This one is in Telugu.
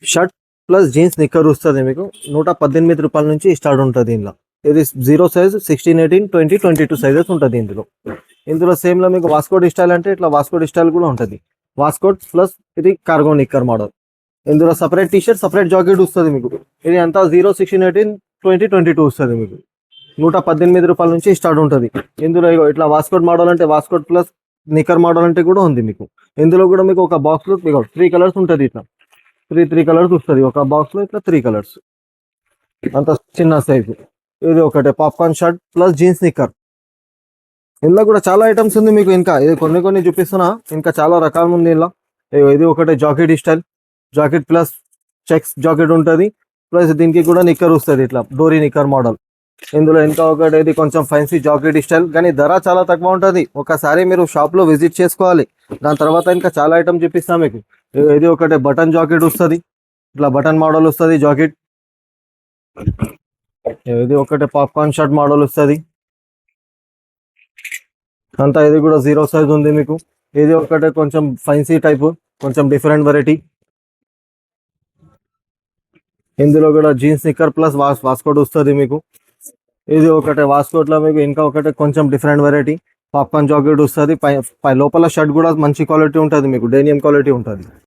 షర్ట్ ప్లస్ జీన్స్ నిక్కర్ వస్తుంది మీకు 118 రూపాయల నుంచి స్టార్ట్ ఉంటుంది ఇందులో. ఇది 0 సైజ్ 16, 18, 20, 22 సైజెస్ ఉంటుంది ఇందులో సేమ్లో మీకు వాస్కోట్ స్టైల్ అంటే ఇట్లా వాస్కోట్ స్టైల్ కూడా ఉంటుంది. వాస్కోట్ ప్లస్ ఇది కార్గో నిక్కర్ మోడల్. ఇందులో separate T shirt separate jacket వస్తుంది మీకు. ఇది అంతా 0, 16, 18, 20, 22 వస్తుంది మీకు. 118 రూపాయల నుంచి స్టార్ట్ ఉంటుంది. ఇందులో ఇట్లా వాస్కోట్ మోడల్ అంటే వాస్కోట్ ప్లస్ నిక్కర్ మోడల్ అంటే కూడా ఉంది మీకు. ఇందులో కూడా మీకు ఒక బాక్స్లో మీకు 3 కలర్స్ ఉంటుంది. ఇట్లా 3 కలర్స్ వస్తుంది ఒక బాక్స్లో. ఇట్లా 3 కలర్స్ అంత చిన్న సైజు. ఇది ఒకటే పాప్కార్న్ షర్ట్ ప్లస్ జీన్స్ నిక్కర్. ఇందులో కూడా చాలా ఐటమ్స్ ఉంది మీకు. ఇంకా ఇది కొన్ని చూపిస్తున్నా, ఇంకా చాలా రకాలు ఉంది ఇందులో. ఇది ఒకటే jacket style, jacket plus checks jacket ఉంటుంది. ప్లస్ దీనికి కూడా నిక్కర్ వస్తుంది ఇట్లా డోరీ నిక్కర్ మోడల్. ఇందులో ఇంకా ఒకటి ఇది కొంచెం ఫ్యాన్సీ జాకెట్ స్టైల్, కానీ ధర చాలా తక్కువ ఉంటుంది. ఒకసారి మీరు షాప్లో విజిట్ చేసుకోవాలి. దాని తర్వాత ఇంకా చాలా ఐటమ్ చూపిస్తాం మీకు. ఇది ఒకటే బటన్ జాకెట్ వస్తుంది, ఇట్లా బటన్ మోడల్ వస్తుంది జాకెట్. ఇది ఒకటే పాప్కార్న్ షర్ట్ మోడల్ వస్తుంది అంతా. ఇది కూడా 0 సైజ్ ఉంది మీకు. ఇది ఒకటే కొంచెం ఫ్యాన్సీ టైప్, కొంచెం డిఫరెంట్ వెరైటీ. ఇందులో కూడా జీన్స్ నిక్కర్ ప్లస్ వాస్కోట్ వస్తుంది మీకు. ఇది ఒకటే వాస్కోట్లో మీకు ఇంకా ఒకటే కొంచెం డిఫరెంట్ వెరైటీ పాప్కార్న్ జాకెట్ వస్తుంది. లోపల షర్ట్ కూడా మంచి క్వాలిటీ ఉంటుంది మీకు, డేనియం క్వాలిటీ ఉంటుంది.